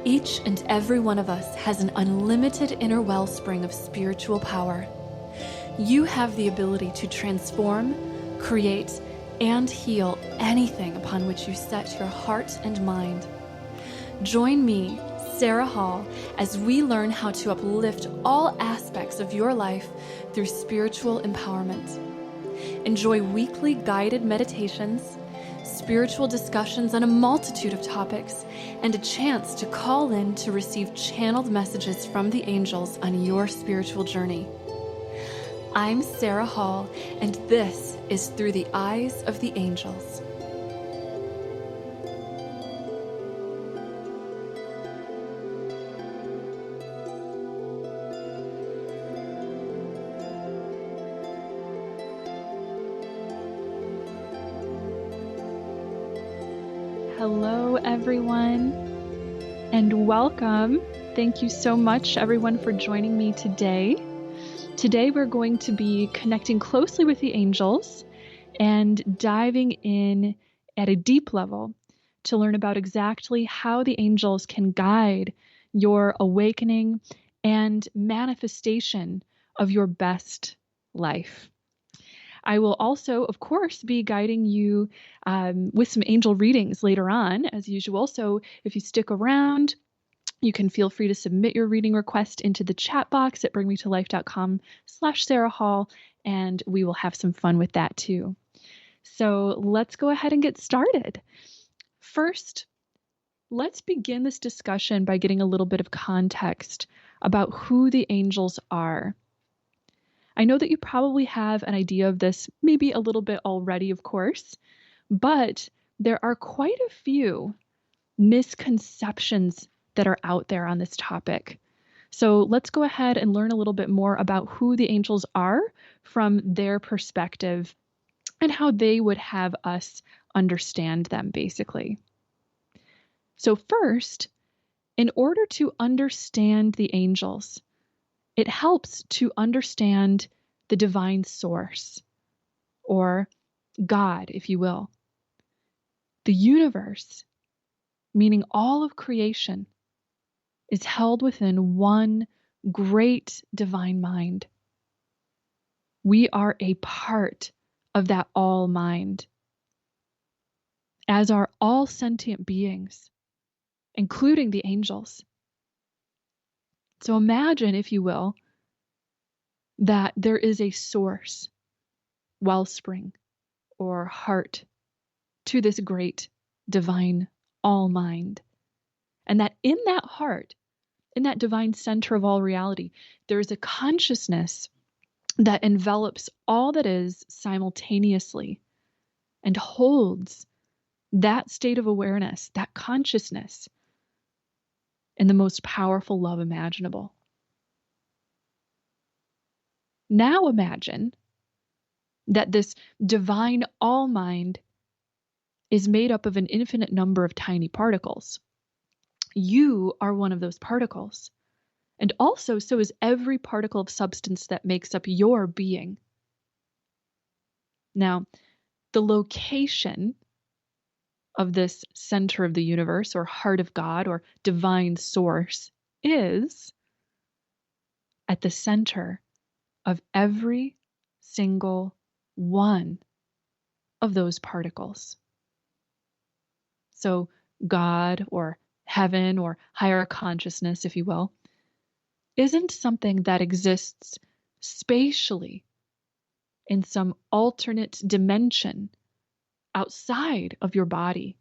Each and every one of us has an unlimited inner wellspring of spiritual power. You have the ability to transform, create, and heal anything upon which you set your heart and mind. Join me, Sarah Hall, as we learn how to uplift all aspects of your life through spiritual empowerment. Enjoy weekly guided meditations, spiritual discussions on a multitude of topics, and a chance to call in to receive channeled messages from the angels on your spiritual journey. I'm Sarah Hall, and this is Through the Eyes of the Angels. Hello, everyone, and welcome. Thank you so much, everyone, for joining me today. Today, we're going to be connecting closely with the angels and diving in at a deep level to learn about exactly how the angels can guide your awakening and manifestation of your best life. I will also, of course, be guiding you with some angel readings later on, as usual. So if you stick around, you can feel free to submit your reading request into the chat box at bringmetolife.com/Sarah Hall, and we will have some fun with that too. So let's go ahead and get started. First, let's begin this discussion by getting a little bit of context about who the angels are. I know that you probably have an idea of this, maybe a little bit already, of course, but there are quite a few misconceptions that are out there on this topic. So let's go ahead and learn a little bit more about who the angels are from their perspective and how they would have us understand them, basically. So first, in order to understand the angels, it helps to understand the divine source, or God, if you will. The universe, meaning all of creation, is held within one great divine mind. We are a part of that all mind, as are all sentient beings, including the angels. So imagine, if you will, that there is a source, wellspring, or heart to this great divine all mind. And that in that heart, in that divine center of all reality, there is a consciousness that envelops all that is simultaneously and holds that state of awareness, that consciousness, in the most powerful love imaginable. Now imagine that this divine all mind is made up of an infinite number of tiny particles. You are one of those particles. And also, so is every particle of substance that makes up your being. Now, the location of this center of the universe, or heart of God, or divine source, is at the center of every single one of those particles. So God, or heaven, or higher consciousness, if you will, isn't something that exists spatially in some alternate dimension outside of your body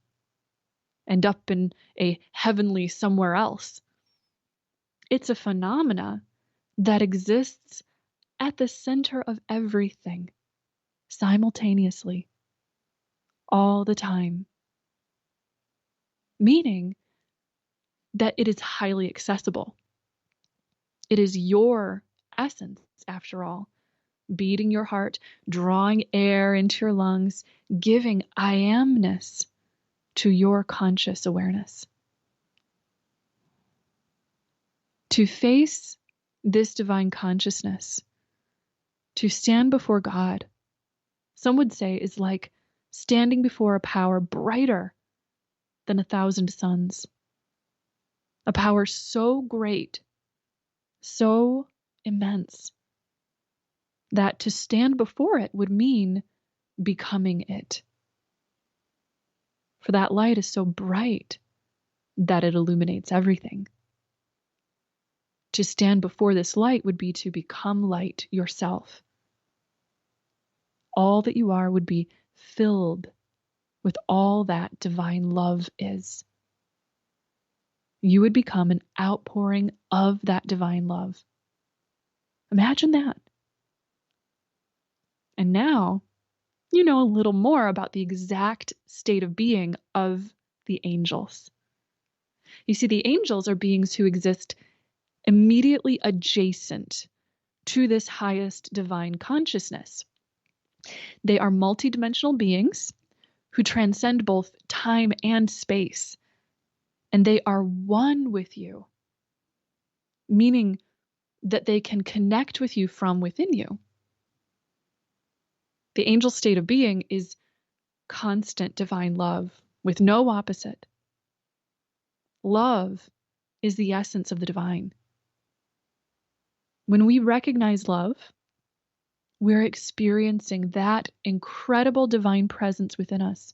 and up in a heavenly somewhere else. It's a phenomena that exists at the center of everything, simultaneously, all the time. Meaning that it is highly accessible. It is your essence, after all, beating your heart, drawing air into your lungs, giving I amness to your conscious awareness. To face this divine consciousness, to stand before God, some would say is like standing before a power brighter than 1,000 suns. a power so great, so immense, that to stand before it would mean becoming it. For that light is so bright that it illuminates everything. To stand before this light would be to become light yourself. All that you are would be filled with all that divine love is. You would become an outpouring of that divine love. Imagine that. And now you know a little more about the exact state of being of the angels. You see, the angels are beings who exist immediately adjacent to this highest divine consciousness. They are multidimensional beings who transcend both time and space, and they are one with you, meaning that they can connect with you from within you. The angel state of being is constant divine love with no opposite. Love is the essence of the divine. When we recognize love, we're experiencing that incredible divine presence within us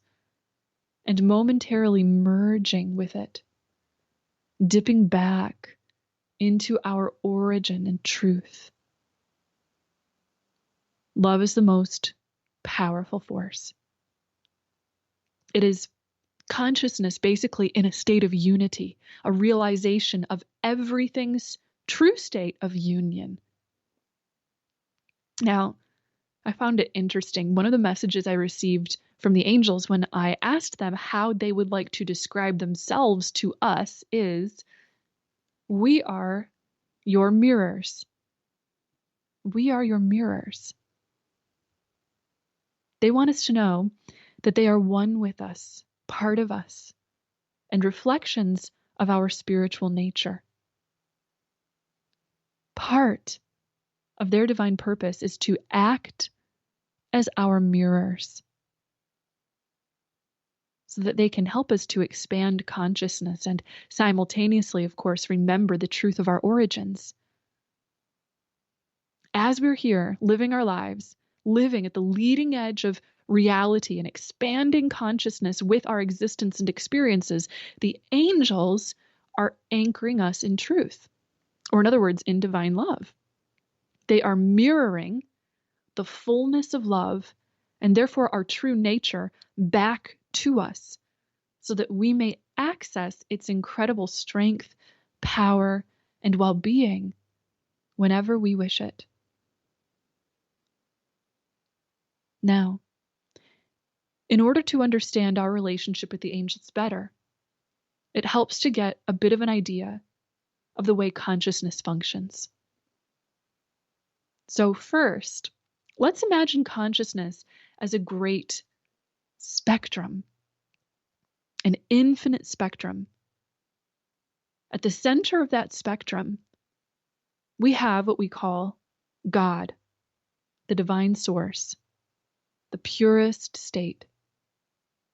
and momentarily merging with it, dipping back into our origin and truth. Love is the most powerful force. It is consciousness basically in a state of unity, a realization of everything's true state of union. Now, I found it interesting. One of the messages I received from the angels when I asked them how they would like to describe themselves to us is, "We are your mirrors." We are your mirrors. They want us to know that they are one with us, part of us, and reflections of our spiritual nature. Part of their divine purpose is to act as our mirrors so that they can help us to expand consciousness and simultaneously, of course, remember the truth of our origins. As we're here living our lives, living at the leading edge of reality and expanding consciousness with our existence and experiences, the angels are anchoring us in truth, or in other words, in divine love. They are mirroring the fullness of love and therefore our true nature back to us so that we may access its incredible strength, power, and well-being whenever we wish it. Now, in order to understand our relationship with the angels better, it helps to get a bit of an idea of the way consciousness functions. So first, let's imagine consciousness as a great spectrum, an infinite spectrum. At the center of that spectrum, we have what we call God, the divine source, the purest state,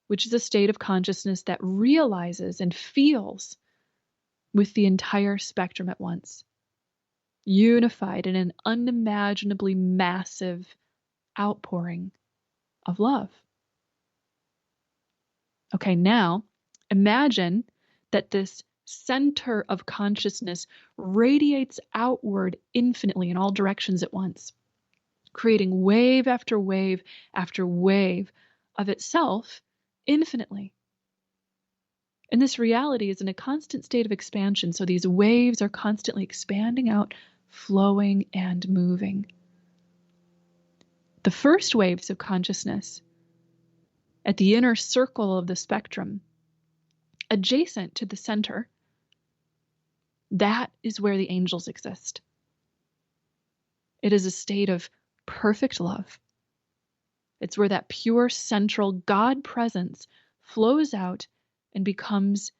which is a state of consciousness that realizes and feels with the entire spectrum at once, unified in an unimaginably massive outpouring of love. Okay, now imagine that this center of consciousness radiates outward infinitely in all directions at once, creating wave after wave after wave of itself infinitely. And this reality is in a constant state of expansion, so these waves are constantly expanding out, flowing and moving. The first waves of consciousness at the inner circle of the spectrum, adjacent to the center, that is where the angels exist. It is a state of perfect love. It's where that pure central God presence flows out and becomes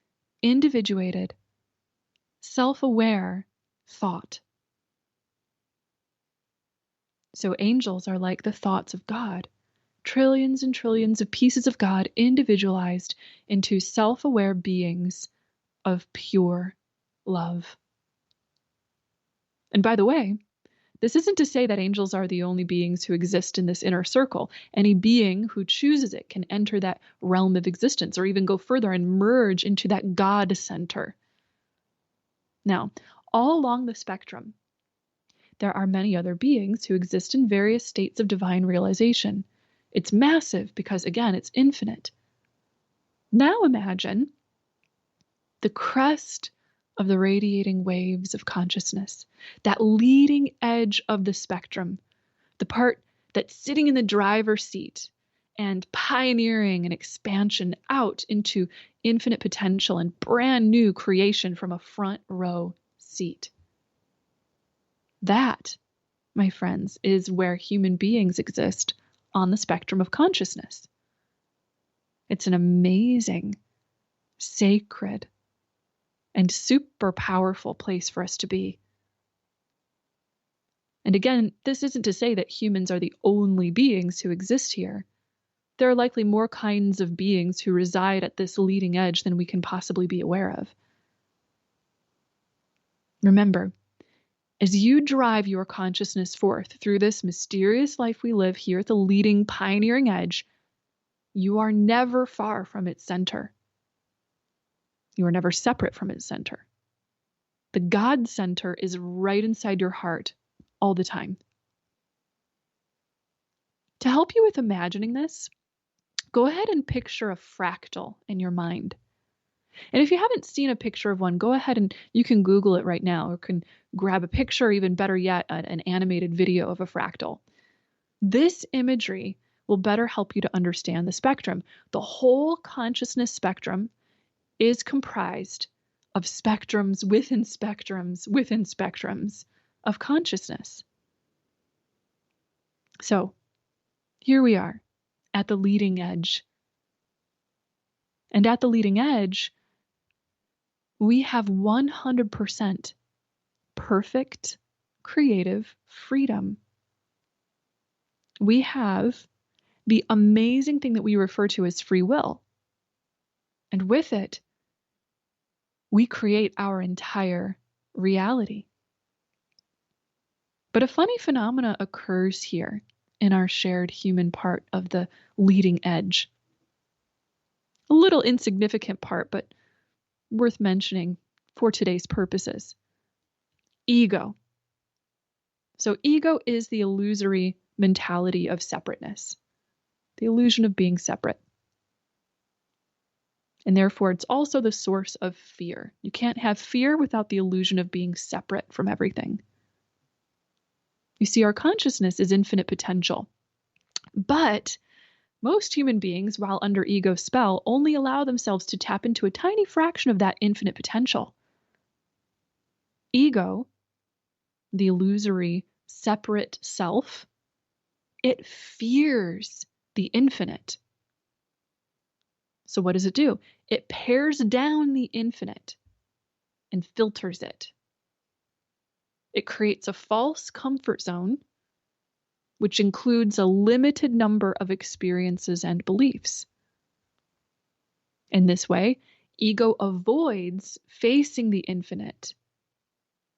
individuated, self-aware thought. So angels are like the thoughts of God, trillions and trillions of pieces of God individualized into self-aware beings of pure love. And by the way, this isn't to say that angels are the only beings who exist in this inner circle. Any being who chooses it can enter that realm of existence or even go further and merge into that God center. Now, all along the spectrum, there are many other beings who exist in various states of divine realization. It's massive because, again, it's infinite. Now imagine the crest of the radiating waves of consciousness, that leading edge of the spectrum, the part that's sitting in the driver's seat and pioneering an expansion out into infinite potential and brand new creation from a front row seat. That, my friends, is where human beings exist on the spectrum of consciousness. It's an amazing, sacred, and super powerful place for us to be. And again, this isn't to say that humans are the only beings who exist here. There are likely more kinds of beings who reside at this leading edge than we can possibly be aware of. Remember, as you drive your consciousness forth through this mysterious life we live here at the leading, pioneering edge, you are never far from its center. You are never separate from its center. The God center is right inside your heart all the time. To help you with imagining this, go ahead and picture a fractal in your mind. And if you haven't seen a picture of one, go ahead and you can Google it right now, or can grab a picture, or even better yet, an animated video of a fractal. This imagery will better help you to understand the spectrum. The whole consciousness spectrum is comprised of spectrums within spectrums within spectrums of consciousness. So here we are at the leading edge. And at the leading edge, we have 100% perfect creative freedom. We have the amazing thing that we refer to as free will. And with it, we create our entire reality. But a funny phenomena occurs here in our shared human part of the leading edge. A little insignificant part, but worth mentioning for today's purposes. Ego. So ego is the illusory mentality of separateness, the illusion of being separate. And therefore, it's also the source of fear. You can't have fear without the illusion of being separate from everything. You see, our consciousness is infinite potential. But most human beings, while under ego spell, only allow themselves to tap into a tiny fraction of that infinite potential. Ego, the illusory, separate self, it fears the infinite. So what does it do? It pares down the infinite and filters it. It creates a false comfort zone, which includes a limited number of experiences and beliefs. In this way, ego avoids facing the infinite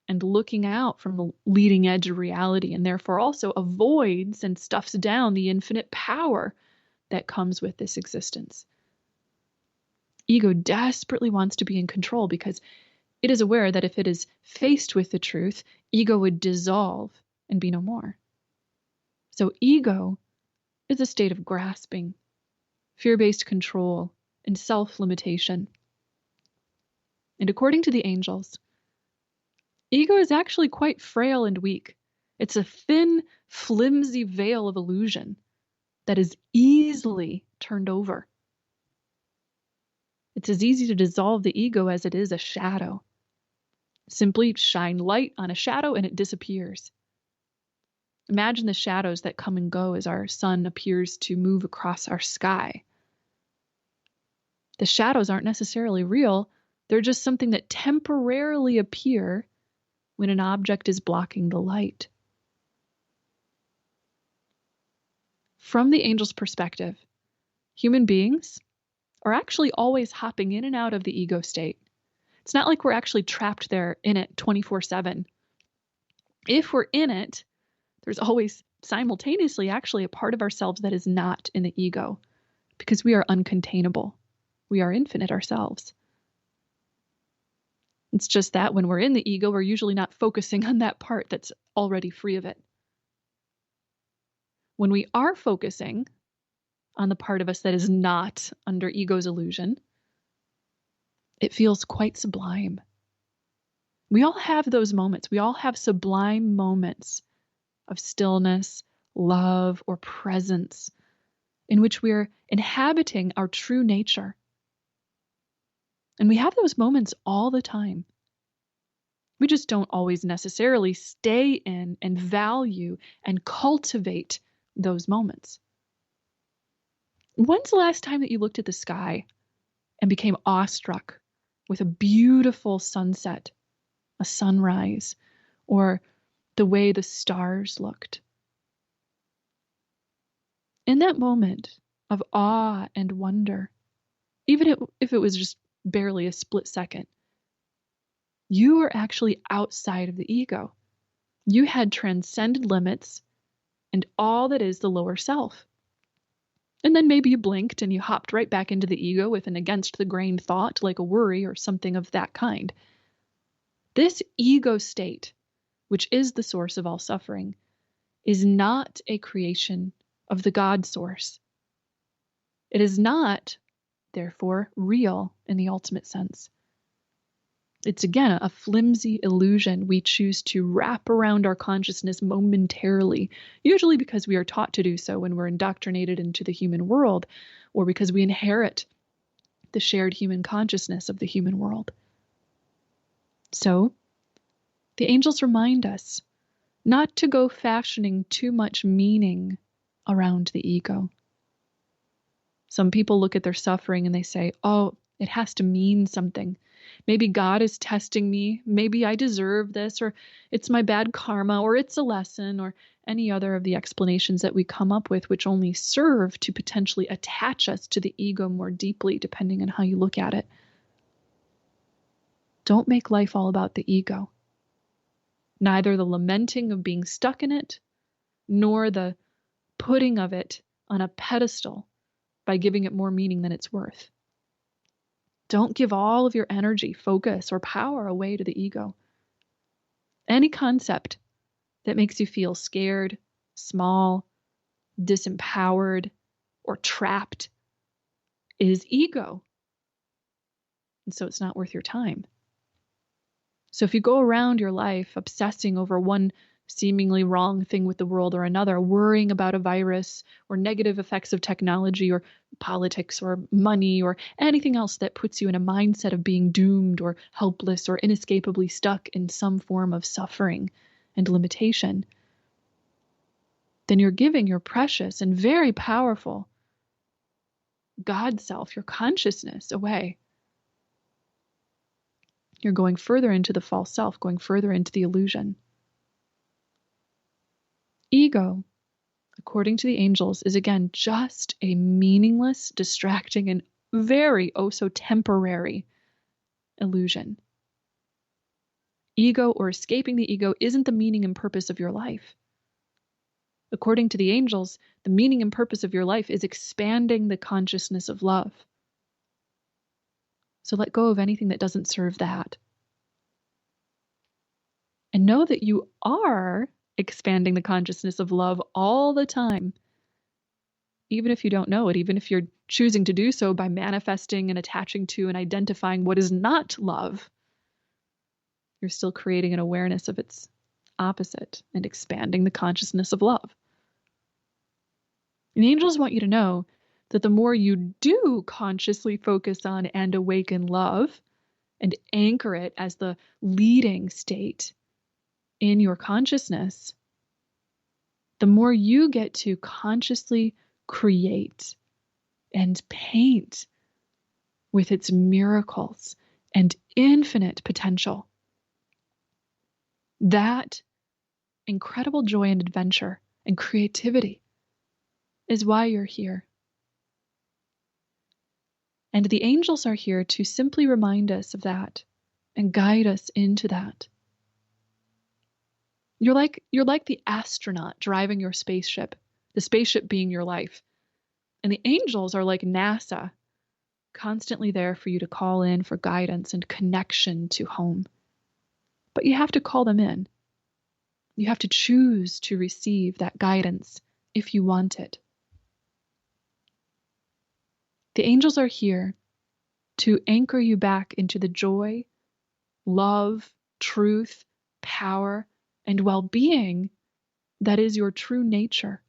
and looking out from the leading edge of reality, and therefore also avoids and stuffs down the infinite power that comes with this existence. Ego desperately wants to be in control because it is aware that if it is faced with the truth, ego would dissolve and be no more. So ego is a state of grasping, fear-based control, and self-limitation. And according to the angels, ego is actually quite frail and weak. It's a thin, flimsy veil of illusion that is easily turned over. It's as easy to dissolve the ego as it is a shadow. Simply shine light on a shadow and it disappears. Imagine the shadows that come and go as our sun appears to move across our sky. The shadows aren't necessarily real. They're just something that temporarily appear when an object is blocking the light. From the angel's perspective, human beings are actually always hopping in and out of the ego state. It's not like we're actually trapped there in it 24/7. If we're in it, there's always simultaneously actually a part of ourselves that is not in the ego, because we are uncontainable. We are infinite ourselves. It's just that when we're in the ego, we're usually not focusing on that part that's already free of it. When we are focusing on the part of us that is not under ego's illusion, it feels quite sublime. We all have those moments. We all have sublime moments of stillness, love, or presence in which we're inhabiting our true nature. And we have those moments all the time. We just don't always necessarily stay in and value and cultivate those moments. When's the last time that you looked at the sky and became awestruck with a beautiful sunset, a sunrise, or the way the stars looked? In that moment of awe and wonder, even if it was just barely a split second, you were actually outside of the ego. You had transcended limits and all that is the lower self. And then maybe you blinked and you hopped right back into the ego with an against the grain thought like a worry or something of that kind. This ego state, which is the source of all suffering, is not a creation of the God source. It is not, therefore, real in the ultimate sense. It's again a flimsy illusion we choose to wrap around our consciousness momentarily, usually because we are taught to do so when we're indoctrinated into the human world, or because we inherit the shared human consciousness of the human world. So, the angels remind us not to go fashioning too much meaning around the ego. Some people look at their suffering and they say, oh, it has to mean something. Maybe God is testing me. Maybe I deserve this, or it's my bad karma, or it's a lesson, or any other of the explanations that we come up with, which only serve to potentially attach us to the ego more deeply, depending on how you look at it. Don't make life all about the ego. Neither the lamenting of being stuck in it, nor the putting of it on a pedestal by giving it more meaning than it's worth. Don't give all of your energy, focus, or power away to the ego. Any concept that makes you feel scared, small, disempowered, or trapped is ego. And so it's not worth your time. So if you go around your life obsessing over one seemingly wrong thing with the world or another, worrying about a virus or negative effects of technology or politics or money or anything else that puts you in a mindset of being doomed or helpless or inescapably stuck in some form of suffering and limitation, then you're giving your precious and very powerful God self, your consciousness, away. You're going further into the false self, going further into the illusion. Ego, according to the angels, is again just a meaningless, distracting, and very so temporary illusion. Ego or escaping the ego isn't the meaning and purpose of your life. According to the angels, the meaning and purpose of your life is expanding the consciousness of love. So let go of anything that doesn't serve that. And know that you are expanding the consciousness of love all the time. Even if you don't know it, even if you're choosing to do so by manifesting and attaching to and identifying what is not love, you're still creating an awareness of its opposite and expanding the consciousness of love. And the angels want you to know that the more you do consciously focus on and awaken love and anchor it as the leading state in your consciousness, the more you get to consciously create and paint with its miracles and infinite potential. That incredible joy and adventure and creativity is why you're here. And the angels are here to simply remind us of that, and guide us into that. You're like the astronaut driving your spaceship, the spaceship being your life. And the angels are like NASA, constantly there for you to call in for guidance and connection to home. But you have to call them in. You have to choose to receive that guidance if you want it. The angels are here to anchor you back into the joy, love, truth, power, and well-being that is your true nature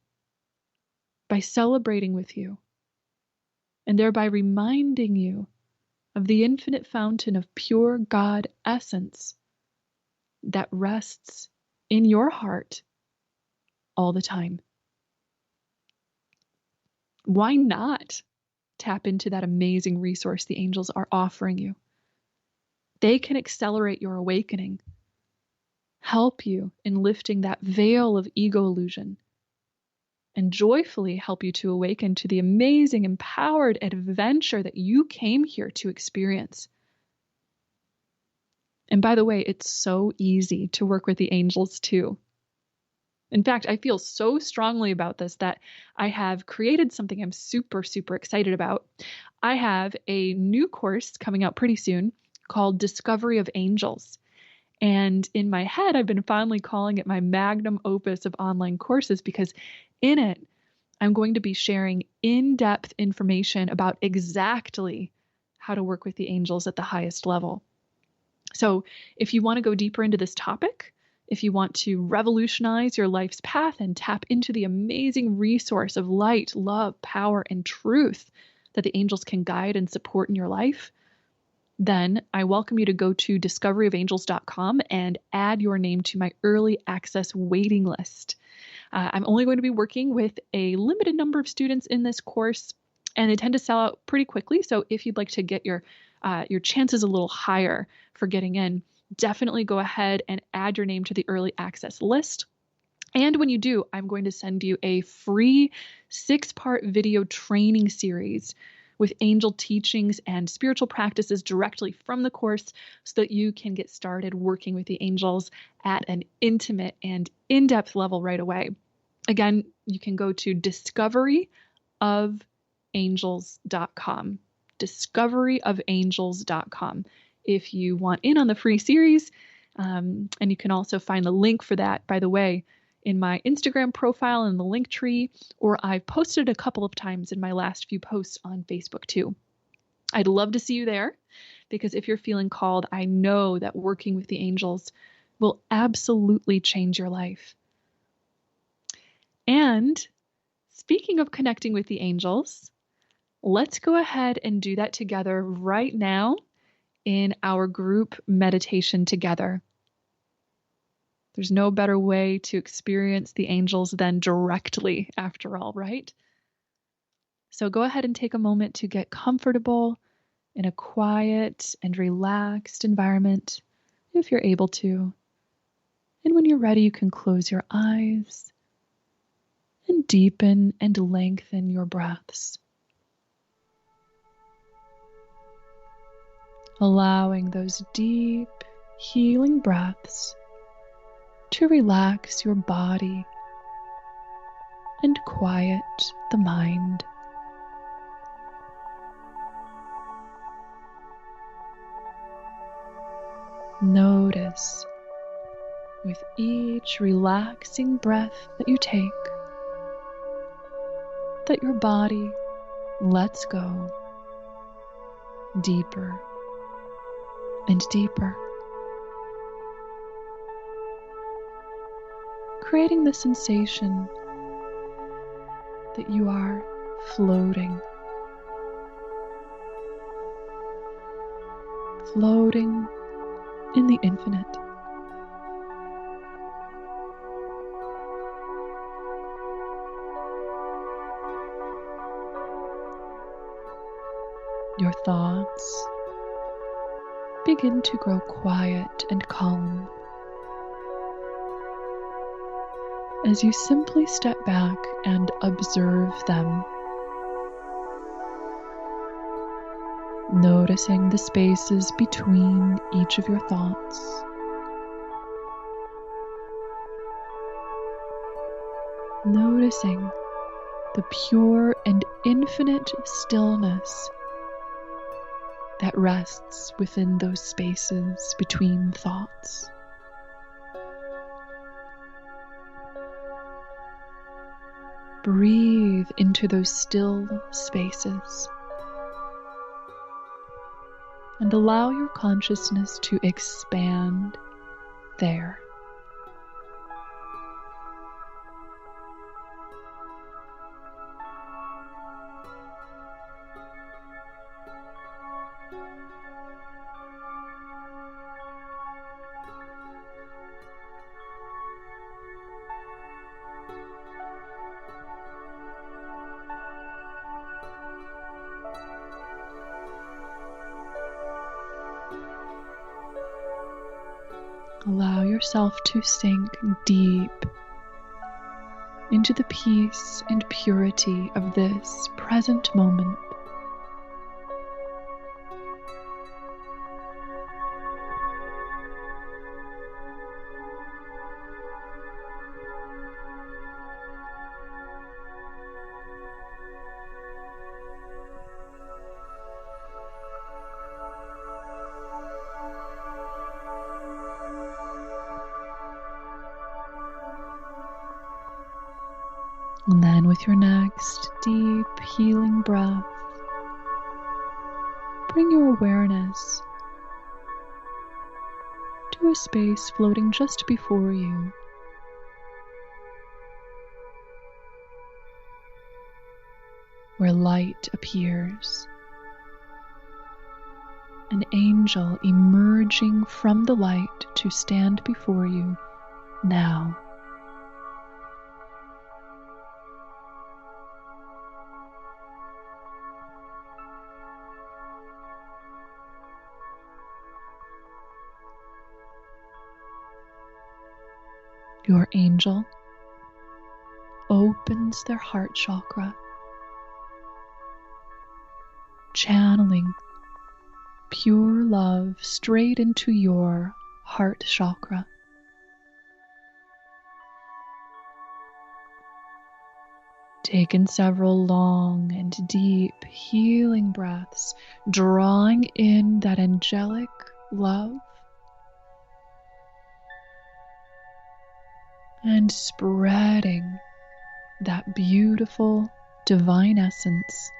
by celebrating with you and thereby reminding you of the infinite fountain of pure God essence that rests in your heart all the time. Why not tap into that amazing resource the angels are offering you? They can accelerate your awakening, help you in lifting that veil of ego illusion, and joyfully help you to awaken to the amazing, empowered adventure that you came here to experience. And by the way, it's so easy to work with the angels too. In fact, I feel so strongly about this that I have created something I'm super, super excited about. I have a new course coming out pretty soon called Discovery of Angels. And in my head, I've been fondly calling it my magnum opus of online courses because in it, I'm going to be sharing in-depth information about exactly how to work with the angels at the highest level. So if you want to go deeper into this topic, if you want to revolutionize your life's path and tap into the amazing resource of light, love, power, and truth that the angels can guide and support in your life, then I welcome you to go to discoveryofangels.com and add your name to my early access waiting list. I'm only going to be working with a limited number of students in this course, and they tend to sell out pretty quickly. So if you'd like to get your chances a little higher for getting in, definitely go ahead and add your name to the early access list. And when you do, I'm going to send you a free 6-part video training series with angel teachings and spiritual practices directly from the course so that you can get started working with the angels at an intimate and in-depth level right away. Again, you can go to discoveryofangels.com, discoveryofangels.com if you want in on the free series. And you can also find the link for that, by the way, in my Instagram profile in the link tree, or I've posted a couple of times in my last few posts on Facebook too. I'd love to see you there because if you're feeling called, I know that working with the angels will absolutely change your life. And speaking of connecting with the angels, let's go ahead and do that together right now in our group meditation together. There's no better way to experience the angels than directly, after all, right? So go ahead and take a moment to get comfortable in a quiet and relaxed environment, if you're able to. And when you're ready, you can close your eyes and deepen and lengthen your breaths, allowing those deep, healing breaths to relax your body and quiet the mind. Notice with each relaxing breath that you take that your body lets go deeper and deeper, creating the sensation that you are floating in the infinite. Your thoughts begin to grow quiet and calm as you simply step back and observe them. noticing the spaces between each of your thoughts. Noticing the pure and infinite stillness that rests within those spaces between thoughts. Breathe into those still spaces and allow your consciousness to expand there. Allow yourself to sink deep into the peace and purity of this present moment. And then with your next deep healing breath, bring your awareness to a space floating just before you. Where light appears. An angel emerging from the light to stand before you now. Your angel opens their heart chakra, channeling pure love straight into your heart chakra. Take in several long and deep healing breaths, drawing in that angelic love and spreading that beautiful divine essence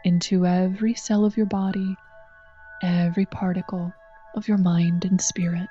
into every cell of your body, every particle of your mind and spirit.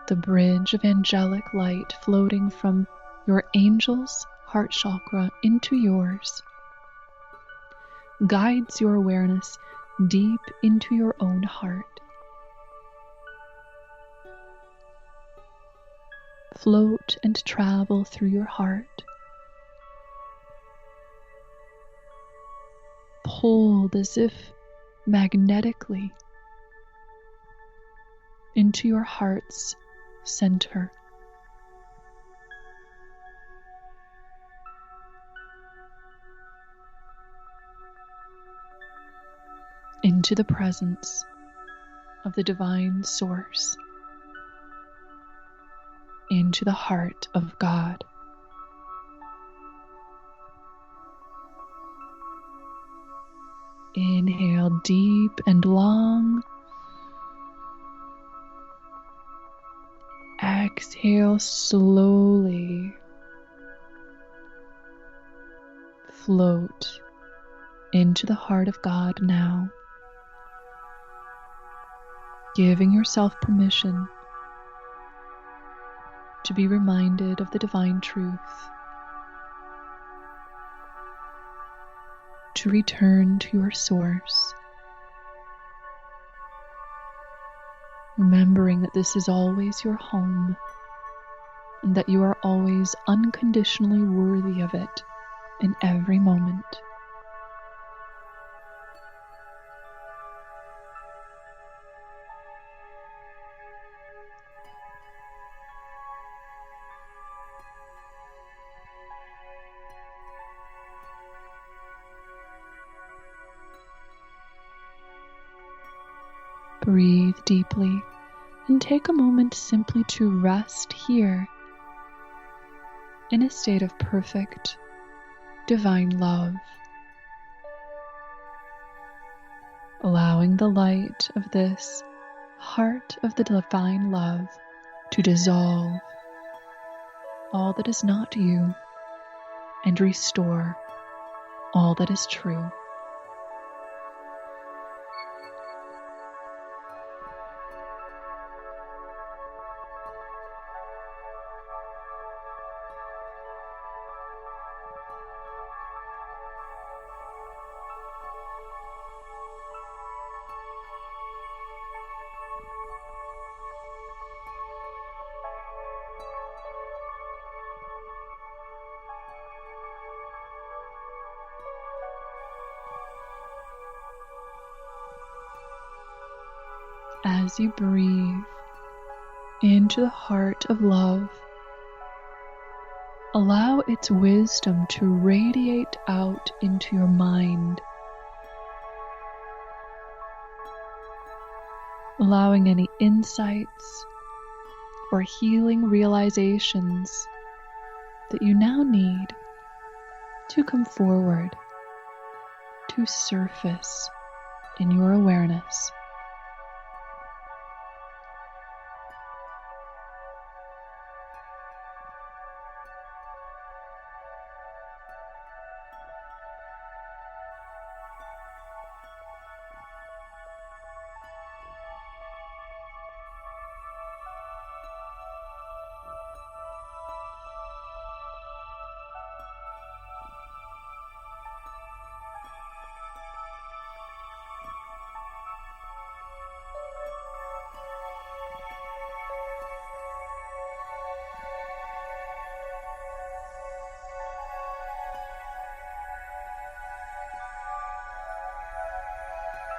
The bridge of angelic light floating from your angel's heart chakra into yours guides your awareness deep into your own heart. Float and travel through your heart, pulled as if magnetically into your heart's center. Into the presence of the divine source, into the heart of God. Inhale deep and long. Exhale slowly. Float into the heart of God now, giving yourself permission to be reminded of the divine truth, to return to your source, remembering that this is always your home and that you are always unconditionally worthy of it in every moment. Breathe deeply and take a moment simply to rest here in a state of perfect, divine love, allowing the light of this heart of the divine love to dissolve all that is not you and restore all that is true. As you breathe into the heart of love, allow its wisdom to radiate out into your mind, allowing any insights or healing realizations that you now need to come forward, to surface in your awareness.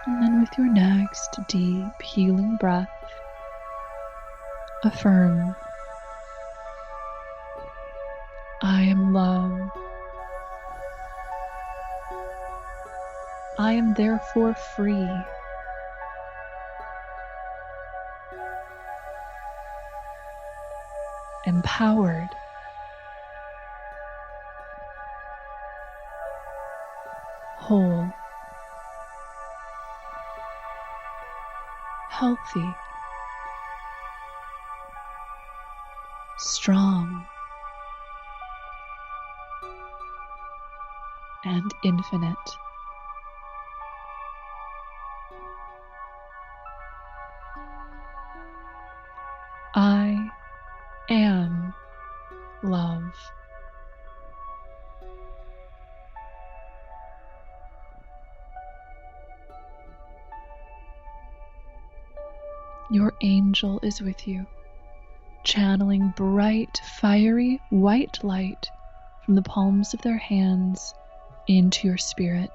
And then with your next deep healing breath, affirm, I am love. I am therefore free. Empowered. Whole. Healthy. Strong. And infinite. I am love. Your angel is with you, channeling bright, fiery, white light from the palms of their hands into your spirit.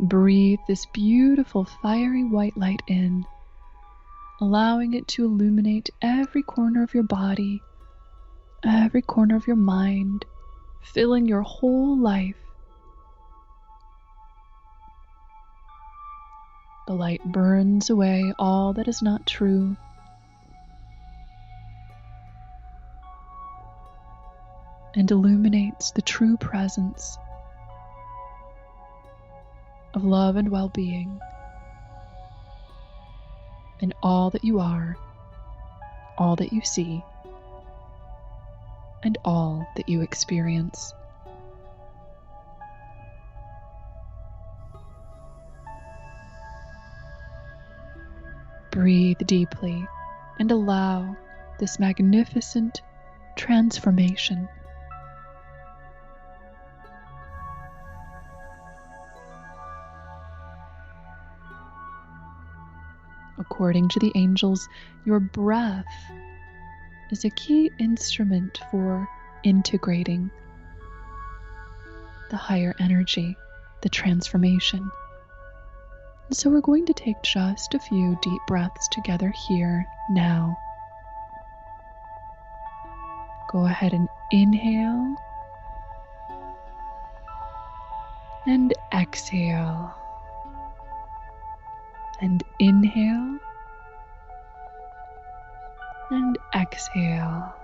Breathe this beautiful, fiery white light in, allowing it to illuminate every corner of your body, every corner of your mind, filling your whole life. The light burns away all that is not true, and illuminates the true presence of love and well-being in all that you are, all that you see, and all that you experience. Breathe deeply and allow this magnificent transformation. According to the angels, your breath is a key instrument for integrating the higher energy, the transformation. So we're going to take just a few deep breaths together here now. Go ahead and inhale and exhale. And inhale and exhale.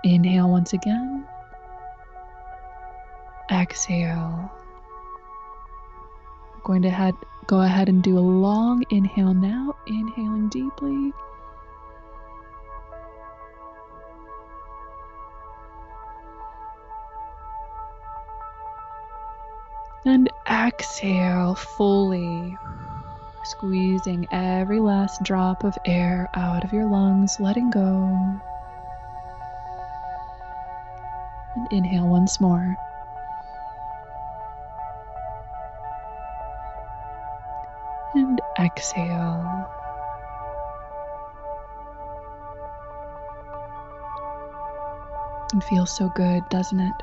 Inhale once again. Exhale. We're going to go ahead and do a long inhale now, inhaling deeply. And exhale fully, squeezing every last drop of air out of your lungs, letting go. And inhale once more. And exhale. It feels so good, doesn't it?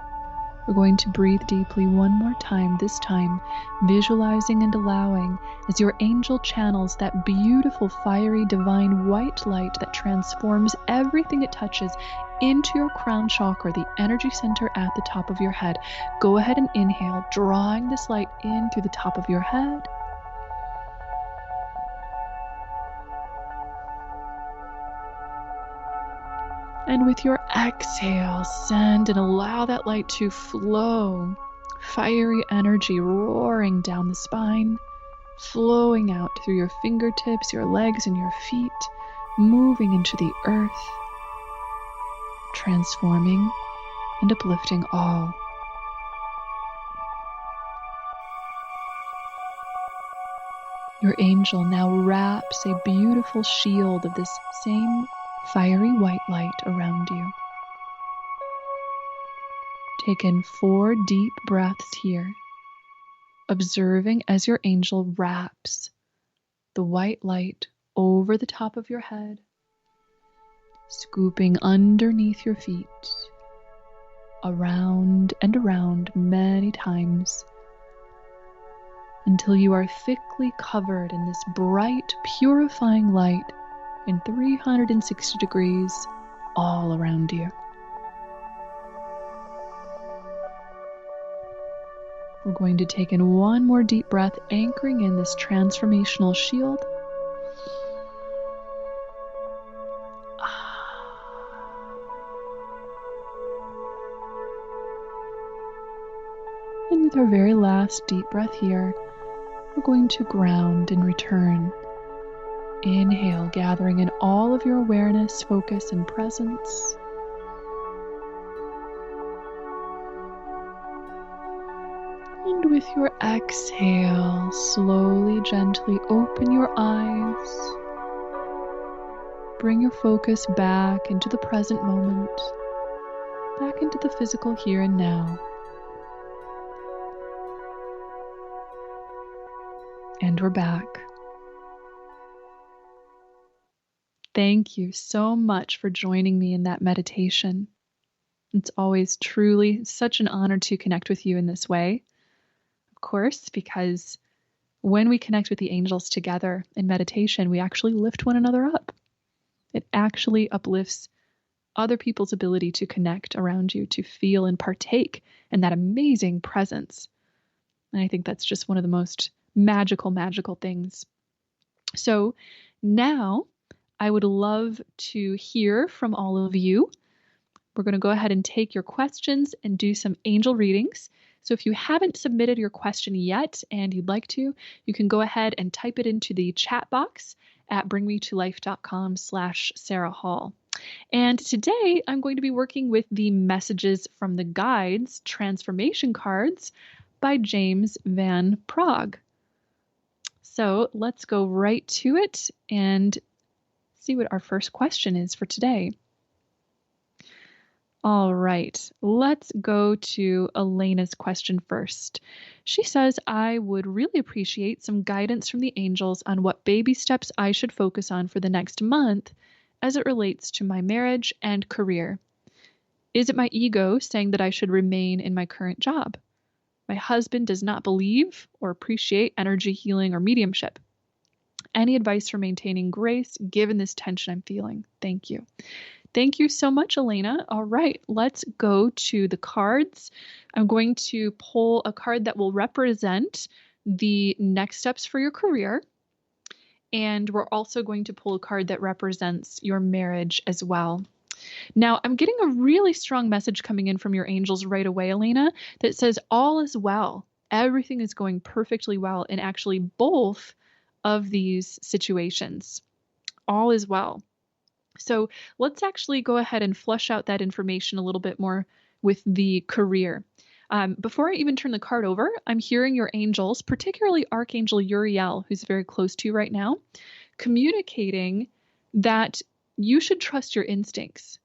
We're going to breathe deeply one more time, this time visualizing and allowing as your angel channels that beautiful, fiery, divine white light that transforms everything it touches into your crown chakra, the energy center at the top of your head. Go ahead and inhale, drawing this light in through the top of your head. And with your exhale, send and allow that light to flow. Fiery energy roaring down the spine, flowing out through your fingertips, your legs, and your feet, moving into the earth, transforming and uplifting all. Your angel now wraps a beautiful shield of this same fiery white light around you. Take in 4 deep breaths here, observing as your angel wraps the white light over the top of your head, scooping underneath your feet, around and around many times, until you are thickly covered in this bright, purifying light in 360 degrees all around you. We're going to take in one more deep breath, anchoring in this transformational shield. And with our very last deep breath here, we're going to ground and return. Inhale, gathering in all of your awareness, focus, and presence. And with your exhale, slowly, gently open your eyes. Bring your focus back into the present moment, back into the physical here and now. And we're back. Thank you so much for joining me in that meditation. It's always truly such an honor to connect with you in this way. Of course, because when we connect with the angels together in meditation, we actually lift one another up. It actually uplifts other people's ability to connect around you, to feel and partake in that amazing presence. And I think that's just one of the most magical things. So now I would love to hear from all of you. We're going to go ahead and take your questions and do some angel readings. So if you haven't submitted your question yet and you'd like to, you can go ahead and type it into the chat box at bringmetolife.com/Sarah Hall. And today I'm going to be working with the Messages from the Guides transformation cards by James Van Praagh. So let's go right to it and let's see what our first question is for today. All right, let's go to Elena's question first. She says, I would really appreciate some guidance from the angels on what baby steps I should focus on for the next month as it relates to my marriage and career. Is it my ego saying that I should remain in my current job? My husband does not believe or appreciate energy healing or mediumship. Any advice for maintaining grace given this tension I'm feeling? Thank you. Thank you so much, Elena. All right, let's go to the cards. I'm going to pull a card that will represent the next steps for your career. And we're also going to pull a card that represents your marriage as well. Now, I'm getting a really strong message coming in from your angels right away, Elena, that says all is well. Everything is going perfectly well in actually both of these situations. All is well. So let's actually go ahead and flesh out that information a little bit more with the career. Before I even turn the card over, I'm hearing your angels, particularly Archangel Uriel, who's very close to you right now, communicating that you should trust your instincts.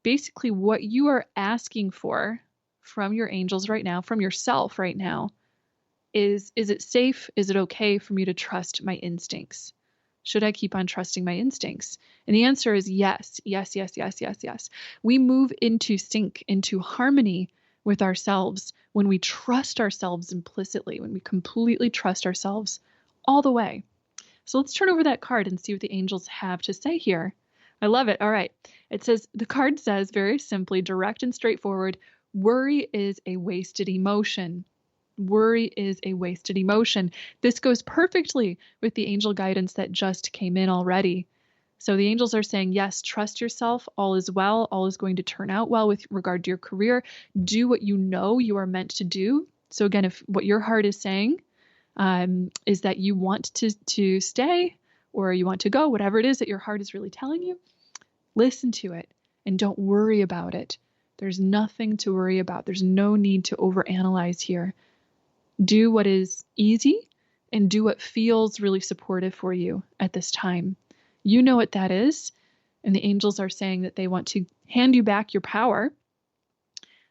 Basically, what you are asking for from your angels right now, from yourself right now, is it safe? Is it okay for me to trust my instincts? Should I keep on trusting my instincts? And the answer is yes, yes, yes, yes, yes, yes. We move into sync, into harmony with ourselves when we trust ourselves implicitly, when we completely trust ourselves all the way. So let's turn over that card and see what the angels have to say here. I love it. All right. The card says very simply, direct and straightforward, worry is a wasted emotion. Worry is a wasted emotion. This goes perfectly with the angel guidance that just came in already. So the angels are saying, yes, trust yourself. All is well. All is going to turn out well with regard to your career. Do what you know you are meant to do. So again, if what your heart is saying is that you want to stay or you want to go, whatever it is that your heart is really telling you, listen to it and don't worry about it. There's nothing to worry about. There's no need to overanalyze here. Do what is easy and do what feels really supportive for you at this time. You know what that is. And the angels are saying that they want to hand you back your power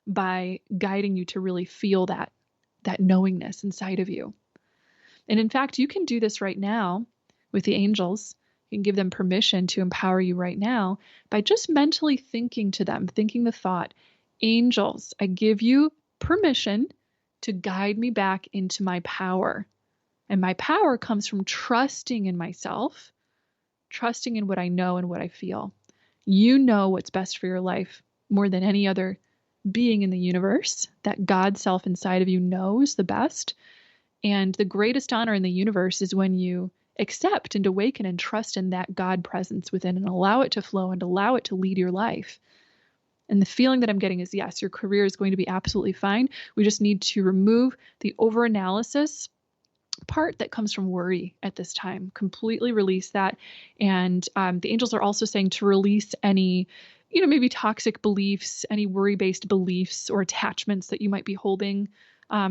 by guiding you to really feel that knowingness inside of you. And in fact, you can do this right now with the angels. You can give them permission to empower you right now by just mentally thinking to them, thinking the thought, angels, I give you permission to guide me back into my power. And my power comes from trusting in myself, trusting in what I know and what I feel. You know what's best for your life more than any other being in the universe. That God self inside of you knows the best. And the greatest honor in the universe is when you accept and awaken and trust in that God presence within and allow it to flow and allow it to lead your life. And the feeling that I'm getting is, yes, your career is going to be absolutely fine. We just need to remove the overanalysis part that comes from worry at this time. Completely release that. And the angels are also saying to release any, maybe toxic beliefs, any worry-based beliefs or attachments that you might be holding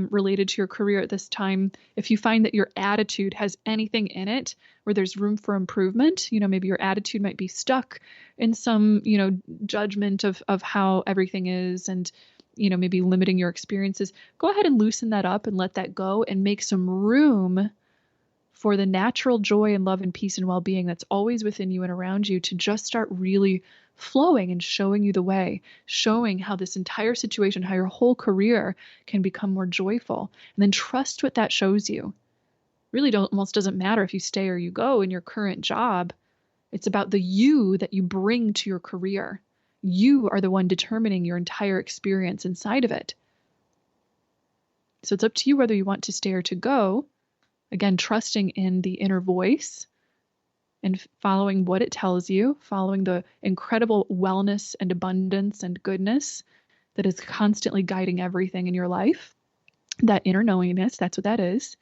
related to your career at this time. If you find that your attitude has anything in it where there's room for improvement, maybe your attitude might be stuck in some, judgment of how everything is and, maybe limiting your experiences, go ahead and loosen that up and let that go and make some room for the natural joy and love and peace and well-being that's always within you and around you to just start really flowing and showing you the way, showing how this entire situation, how your whole career can become more joyful. And then trust what that shows you. Really almost doesn't matter if you stay or you go in your current job. It's about the you that you bring to your career. You are the one determining your entire experience inside of it. So it's up to you whether you want to stay or to go. Again, trusting in the inner voice and following what it tells you, following the incredible wellness and abundance and goodness that is constantly guiding everything in your life. That inner knowingness, that's what that is.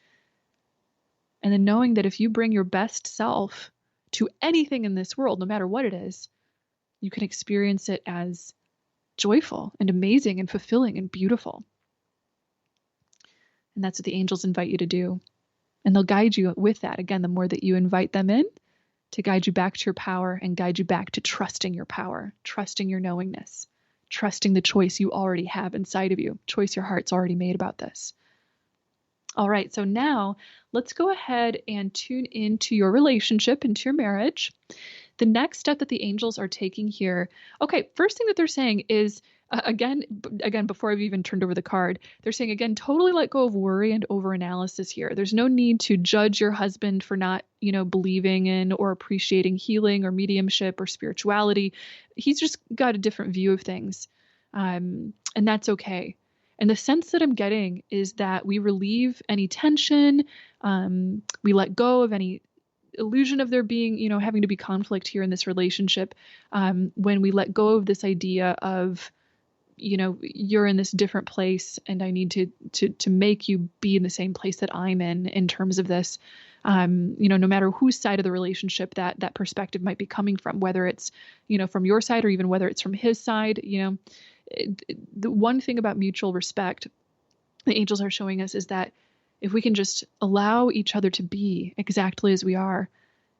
And then knowing that if you bring your best self to anything in this world, no matter what it is, you can experience it as joyful and amazing and fulfilling and beautiful. And that's what the angels invite you to do. And they'll guide you with that. Again, the more that you invite them in, to guide you back to your power and guide you back to trusting your power, trusting your knowingness, trusting the choice you already have inside of you, choice your heart's already made about this. All right, so now let's go ahead and tune into your relationship, into your marriage. The next step that the angels are taking here, okay, first thing that they're saying is, again, before I've even turned over the card, they're saying, again, totally let go of worry and overanalysis here. There's no need to judge your husband for not, believing in or appreciating healing or mediumship or spirituality. He's just got a different view of things, and that's okay. And the sense that I'm getting is that we relieve any tension, we let go of any illusion of there being, having to be conflict here in this relationship, when we let go of this idea of, you're in this different place and I need to make you be in the same place that I'm in terms of this, no matter whose side of the relationship that perspective might be coming from, whether it's, from your side or even whether it's from his side, the one thing about mutual respect the angels are showing us is that if we can just allow each other to be exactly as we are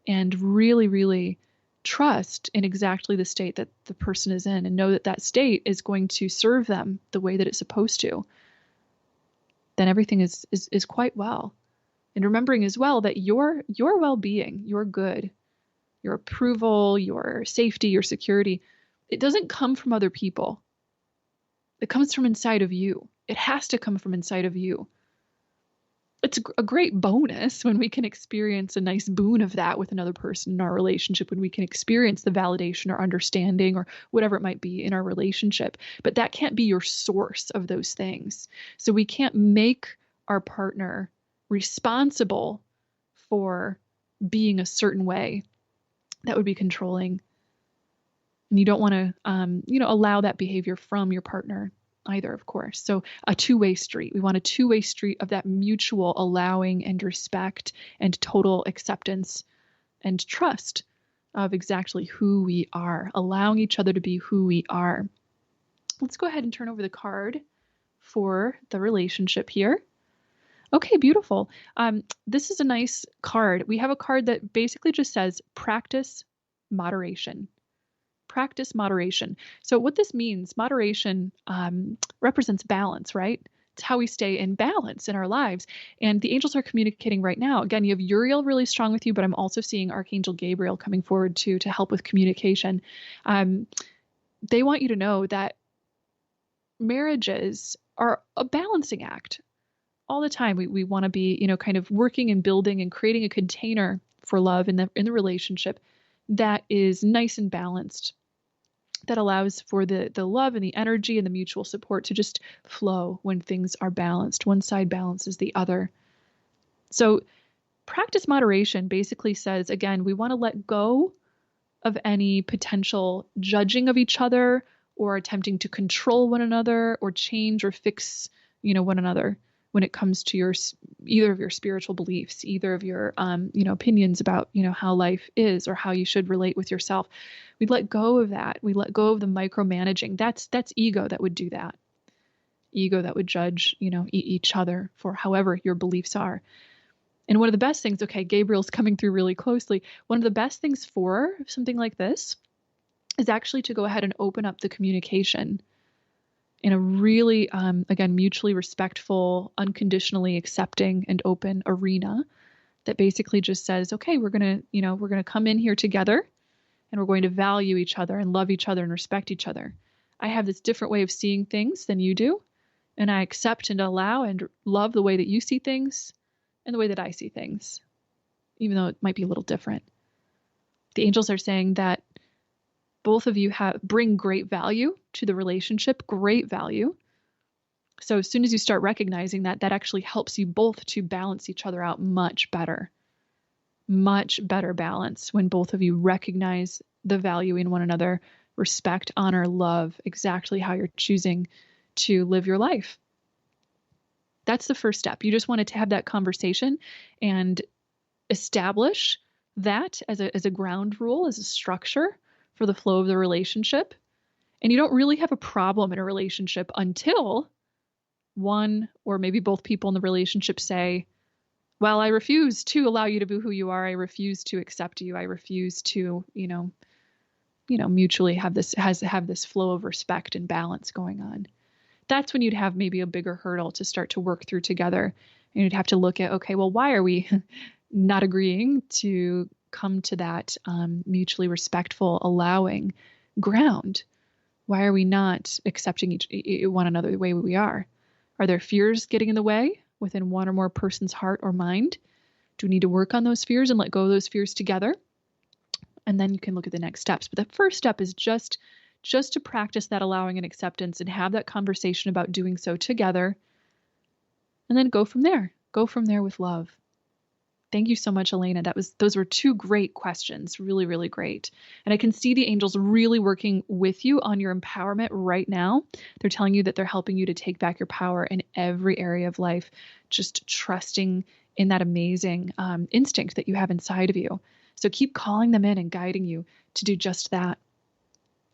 and really, really trust in exactly the state that the person is in and know that that state is going to serve them the way that it's supposed to, then everything is quite well. And remembering as well that your well-being, your good, your approval, your safety, your security, it doesn't come from other people. It comes from inside of you. It has to come from inside of you. It's a great bonus when we can experience a nice boon of that with another person in our relationship, when we can experience the validation or understanding or whatever it might be in our relationship. But that can't be your source of those things. So we can't make our partner responsible for being a certain way. That would be controlling. And you don't want to, allow that behavior from your partner either, of course. So a two-way street. We want a two-way street of that mutual allowing and respect and total acceptance and trust of exactly who we are, allowing each other to be who we are. Let's go ahead and turn over the card for the relationship here. Okay, beautiful. This is a nice card. We have a card that basically just says practice moderation. Practice moderation. So what this means, moderation represents balance, right? It's how we stay in balance in our lives. And the angels are communicating right now. Again, you have Uriel really strong with you, but I'm also seeing Archangel Gabriel coming forward too to help with communication. They want you to know that marriages are a balancing act all the time. We want to be, kind of working and building and creating a container for love in the relationship that is nice and balanced, that allows for the love and the energy and the mutual support to just flow when things are balanced. One side balances the other. So practice moderation basically says, again, we want to let go of any potential judging of each other or attempting to control one another or change or fix, one another when it comes to either of your spiritual beliefs, either of your, opinions about, how life is or how you should relate with yourself. We let go of that. We let go of the micromanaging. That's ego that would do that. Ego that would judge, each other for however your beliefs are. And one of the best things, okay, Gabriel's coming through really closely. One of the best things for something like this is actually to go ahead and open up the communication in a really, again, mutually respectful, unconditionally accepting and open arena that basically just says, okay, we're going to come in here together and we're going to value each other and love each other and respect each other. I have this different way of seeing things than you do, and I accept and allow and love the way that you see things and the way that I see things, even though it might be a little different. The angels are saying that both of you bring great value to the relationship, great value. So as soon as you start recognizing that actually helps you both to balance each other out much better balance when both of you recognize the value in one another, respect, honor, love exactly how you're choosing to live your life. That's the first step. You just wanted to have that conversation and establish that as a ground rule, as a structure for the flow of the relationship. And you don't really have a problem in a relationship until one or maybe both people in the relationship say, well, I refuse to allow you to be who you are. I refuse to accept you. I refuse to, mutually have this flow of respect and balance going on. That's when you'd have maybe a bigger hurdle to start to work through together. And you'd have to look at, okay, well, why are we not agreeing to come to that mutually respectful, allowing ground? Why are we not accepting one another the way we are? Are there fears getting in the way within one or more person's heart or mind? Do we need to work on those fears and let go of those fears together? And then you can look at the next steps. But the first step is just to practice that allowing and acceptance and have that conversation about doing so together. And then go from there. Go from there with love. Thank you so much, Elena. Those were two great questions. Really, really great. And I can see the angels really working with you on your empowerment right now. They're telling you that they're helping you to take back your power in every area of life, just trusting in that amazing instinct that you have inside of you. So keep calling them in and guiding you to do just that.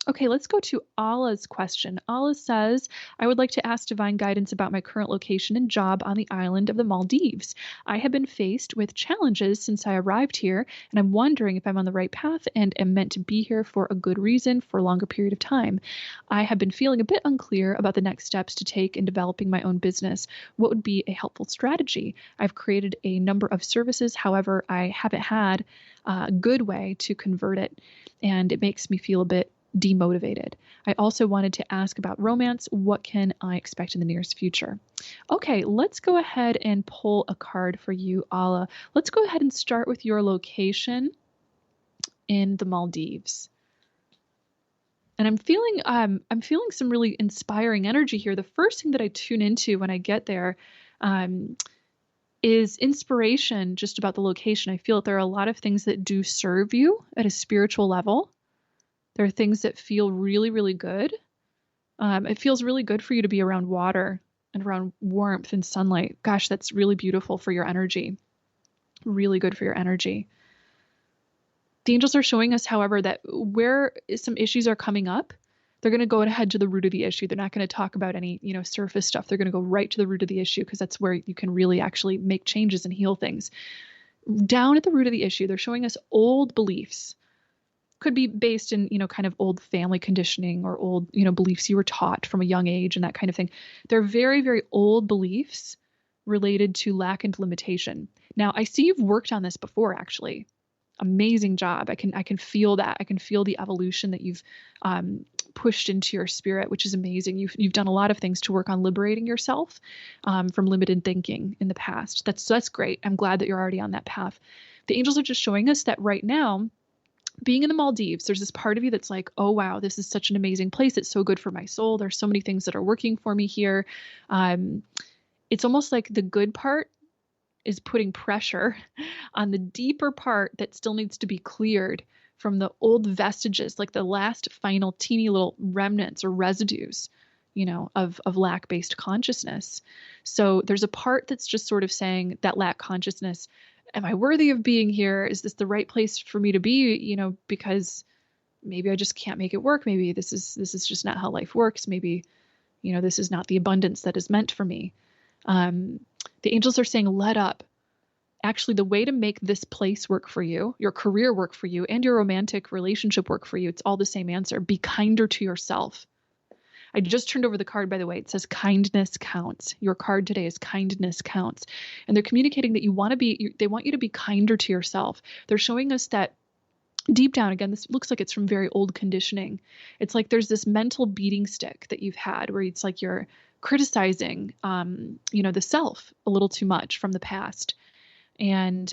Okay, let's go to Allah's question. Allah says, I would like to ask divine guidance about my current location and job on the island of the Maldives. I have been faced with challenges since I arrived here, and I'm wondering if I'm on the right path and am meant to be here for a good reason for a longer period of time. I have been feeling a bit unclear about the next steps to take in developing my own business. What would be a helpful strategy? I've created a number of services, however, I haven't had a good way to convert it, and it makes me feel a bit demotivated. I also wanted to ask about romance. What can I expect in the nearest future? Okay, let's go ahead and pull a card for you, Allah. Let's go ahead and start with your location in the Maldives. And I'm feeling some really inspiring energy here. The first thing that I tune into when I get there is inspiration just about the location. I feel that there are a lot of things that do serve you at a spiritual level. There are things that feel really, really good. It feels really good for you to be around water and around warmth and sunlight. Gosh, that's really beautiful for your energy. Really good for your energy. The angels are showing us, however, that where some issues are coming up, they're going to go ahead to the root of the issue. They're not going to talk about any, surface stuff. They're going to go right to the root of the issue because that's where you can really actually make changes and heal things. Down at the root of the issue, they're showing us old beliefs. Could be based in, kind of old family conditioning or old, beliefs you were taught from a young age and that kind of thing. They're very, very old beliefs related to lack and limitation. Now, I see you've worked on this before, actually. Amazing job. I can feel that. I can feel the evolution that you've pushed into your spirit, which is amazing. You've done a lot of things to work on liberating yourself from limited thinking in the past. That's great. I'm glad that you're already on that path. The angels are just showing us that right now, being in the Maldives, there's this part of you that's like, oh, wow, this is such an amazing place. It's so good for my soul. There's so many things that are working for me here. It's almost like the good part is putting pressure on the deeper part that still needs to be cleared from the old vestiges, like the last final teeny little remnants or residues, of lack-based consciousness. So there's a part that's just sort of saying that lack consciousness, am I worthy of being here? Is this the right place for me to be? Because maybe I just can't make it work. Maybe this is just not how life works. Maybe, this is not the abundance that is meant for me. The angels are saying, let up. Actually, the way to make this place work for you, your career work for you, and your romantic relationship work for you, it's all the same answer. Be kinder to yourself. I just turned over the card, by the way. It says kindness counts. Your card today is kindness counts. And they're communicating that they want you to be kinder to yourself. They're showing us that deep down, again, this looks like it's from very old conditioning. It's like there's this mental beating stick that you've had where it's like you're criticizing, the self a little too much from the past. And,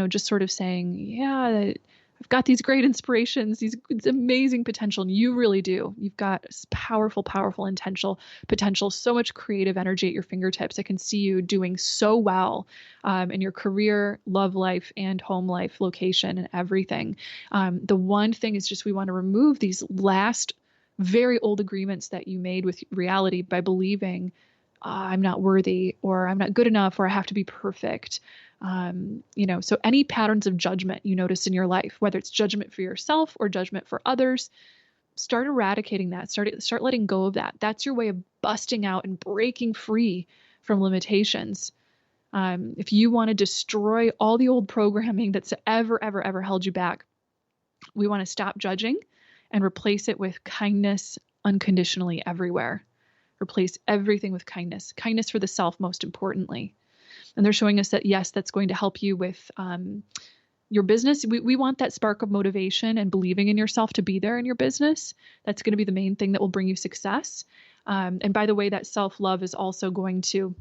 just sort of saying, yeah, I've got these great inspirations, these amazing potential, and you really do. You've got powerful, powerful potential, so much creative energy at your fingertips. I can see you doing so well in your career, love life, and home life, location, and everything. The one thing is just we want to remove these last very old agreements that you made with reality by believing I'm not worthy, or I'm not good enough, or I have to be perfect. So any patterns of judgment you notice in your life, whether it's judgment for yourself or judgment for others, start eradicating that. Start letting go of that. That's your way of busting out and breaking free from limitations. If you want to destroy all the old programming that's ever held you back, we want to stop judging and replace it with kindness unconditionally everywhere. Replace everything with kindness. Kindness for the self, most importantly. And they're showing us that, yes, that's going to help you with your business. We want that spark of motivation and believing in yourself to be there in your business. That's going to be the main thing that will bring you success. And by the way, that self-love is also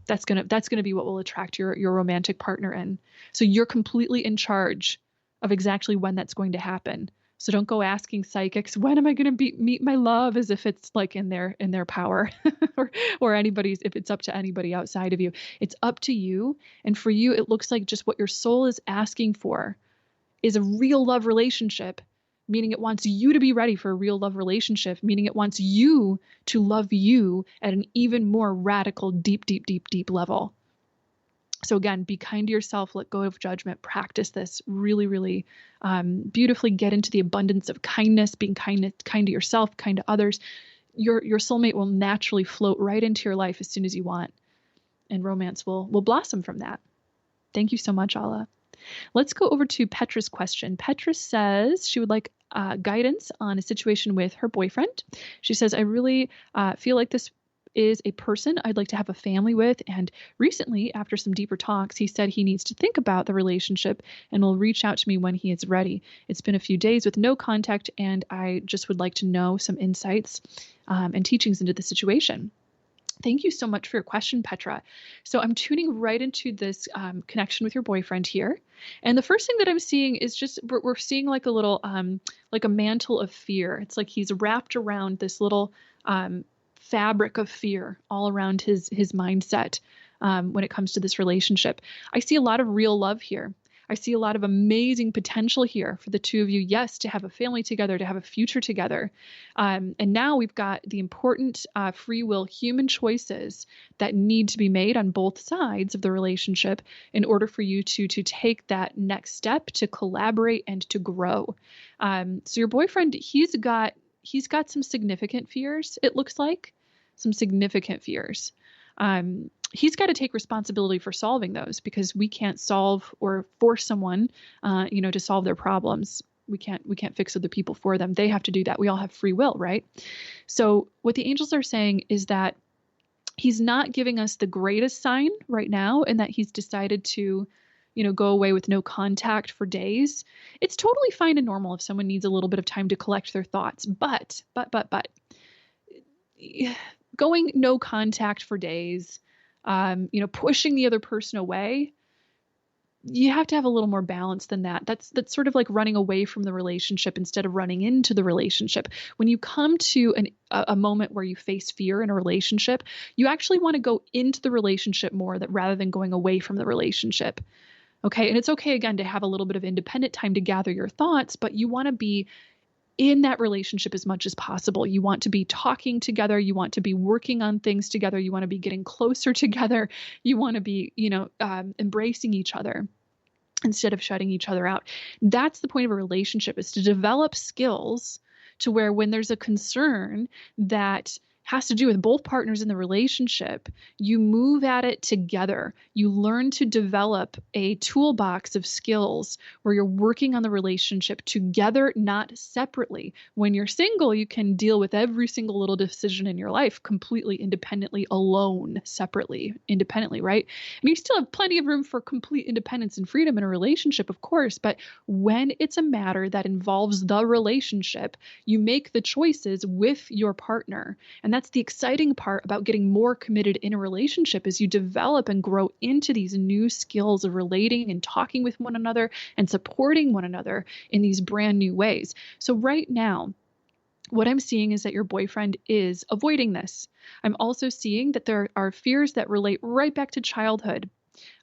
that's going to be what will attract your romantic partner in. So you're completely in charge of exactly when that's going to happen. So don't go asking psychics, when am I going to meet my love, as if it's like in their power or anybody's, if it's up to anybody outside of you. It's up to you. And for you, it looks like just what your soul is asking for is a real love relationship, meaning it wants you to be ready for a real love relationship, meaning it wants you to love you at an even more radical, deep level. So again, be kind to yourself, let go of judgment, practice this really beautifully, get into the abundance of kindness, being kind to yourself, kind to others. Your soulmate will naturally float right into your life as soon as you want, and romance will blossom from that. Thank you so much, Ala. Let's go over to Petra's question. Petra says she would like guidance on a situation with her boyfriend. She says, I really feel like this is a person I'd like to have a family with. And recently, after some deeper talks, he said he needs to think about the relationship and will reach out to me when he is ready. It's been a few days with no contact, and I just would like to know some insights and teachings into the situation. Thank you so much for your question, Petra. So I'm tuning right into this connection with your boyfriend here. And the first thing that I'm seeing is just, we're seeing like a little, like a mantle of fear. It's like he's wrapped around this little fabric of fear all around his mindset when it comes to this relationship. I see a lot of real love here. I see a lot of amazing potential here for the two of you, yes, to have a family together, to have a future together. And now we've got the important free will human choices that need to be made on both sides of the relationship in order for you to take that next step to collaborate and to grow. So your boyfriend, he's got some significant fears, it looks like. Some significant fears. He's got to take responsibility for solving those, because we can't solve or force someone, to solve their problems. We can't fix other people for them. They have to do that. We all have free will, right? So what the angels are saying is that he's not giving us the greatest sign right now, and that he's decided to, go away with no contact for days. It's totally fine and normal if someone needs a little bit of time to collect their thoughts, but going no contact for days, pushing the other person away, you have to have a little more balance than that. That's sort of like running away from the relationship instead of running into the relationship. When you come to a moment where you face fear in a relationship, you actually want to go into the relationship more rather than going away from the relationship. Okay. And it's okay, again, to have a little bit of independent time to gather your thoughts, but you want to be in that relationship as much as possible. You want to be talking together. You want to be working on things together. You want to be getting closer together. You want to be, embracing each other instead of shutting each other out. That's the point of a relationship, is to develop skills to where when there's a concern that has to do with both partners in the relationship, you move at it together. You learn to develop a toolbox of skills where you're working on the relationship together, not separately. When you're single, you can deal with every single little decision in your life completely independently, alone, separately, independently, right? And you still have plenty of room for complete independence and freedom in a relationship, of course, but when it's a matter that involves the relationship, you make the choices with your partner. And that's the exciting part about getting more committed in a relationship, is you develop and grow into these new skills of relating and talking with one another and supporting one another in these brand new ways. So right now, what I'm seeing is that your boyfriend is avoiding this. I'm also seeing that there are fears that relate right back to childhood,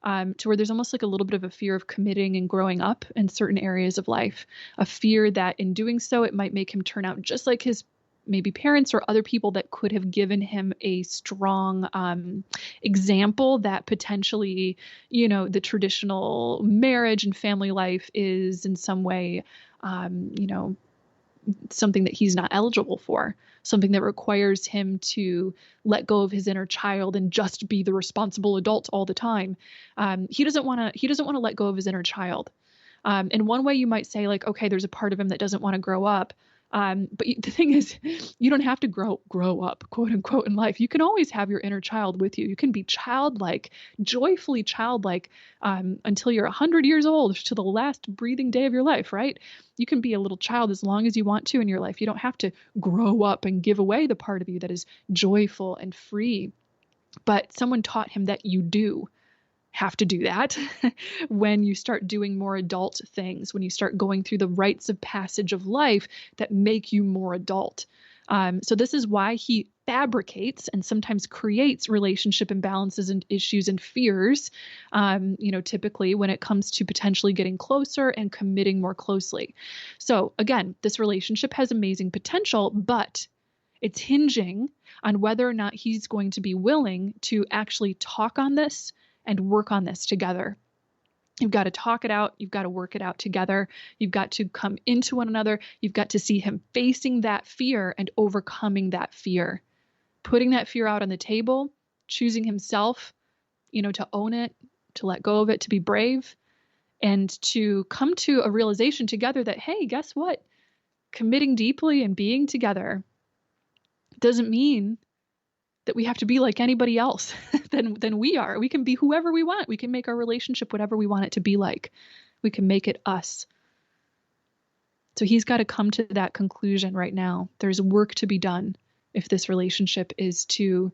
to where there's almost like a little bit of a fear of committing and growing up in certain areas of life, a fear that in doing so, it might make him turn out just like his maybe parents or other people that could have given him a strong example that potentially, the traditional marriage and family life is in some way, something that he's not eligible for, something that requires him to let go of his inner child and just be the responsible adult all the time. He doesn't want to let go of his inner child. In one way you might say, like, okay, there's a part of him that doesn't want to grow up. But the thing is, you don't have to grow up, quote unquote, in life. You can always have your inner child with you. You can be childlike, joyfully childlike, until you're 100 years old, to the last breathing day of your life, right? You can be a little child as long as you want to in your life. You don't have to grow up and give away the part of you that is joyful and free. But someone taught him that you do have to do that when you start doing more adult things, when you start going through the rites of passage of life that make you more adult. So this is why he fabricates and sometimes creates relationship imbalances and issues and fears, typically when it comes to potentially getting closer and committing more closely. So again, this relationship has amazing potential, but it's hinging on whether or not he's going to be willing to actually talk on this and work on this together. You've got to talk it out. You've got to work it out together. You've got to come into one another. You've got to see him facing that fear and overcoming that fear, putting that fear out on the table, choosing himself, to own it, to let go of it, to be brave, and to come to a realization together that, hey, guess what? Committing deeply and being together doesn't mean that we have to be like anybody else than we are. We can be whoever we want. We can make our relationship whatever we want it to be like. We can make it us. So he's got to come to that conclusion right now. There's work to be done if this relationship is to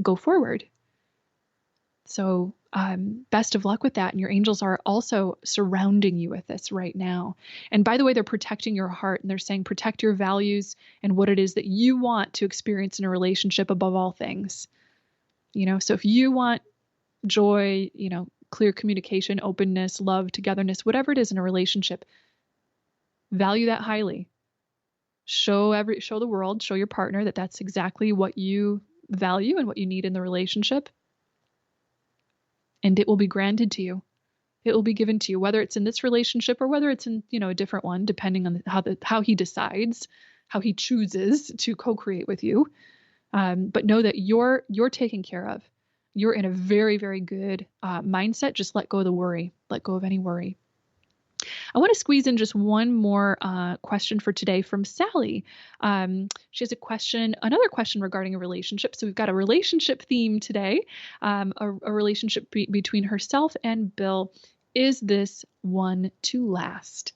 go forward. So best of luck with that. And your angels are also surrounding you with this right now. And by the way, they're protecting your heart, and they're saying protect your values and what it is that you want to experience in a relationship above all things. So if you want joy, clear communication, openness, love, togetherness, whatever it is in a relationship, value that highly. Show the world, show your partner that that's exactly what you value and what you need in the relationship. And it will be granted to you. It will be given to you, whether it's in this relationship or whether it's in, a different one, depending on how he decides, how he chooses to co-create with you. But know that you're taken care of. You're in a very, very good mindset. Just let go of the worry. Let go of any worry. I want to squeeze in just one more question for today from Sally. She has another question regarding a relationship. So we've got a relationship theme today, a relationship between herself and Bill. Is this one to last?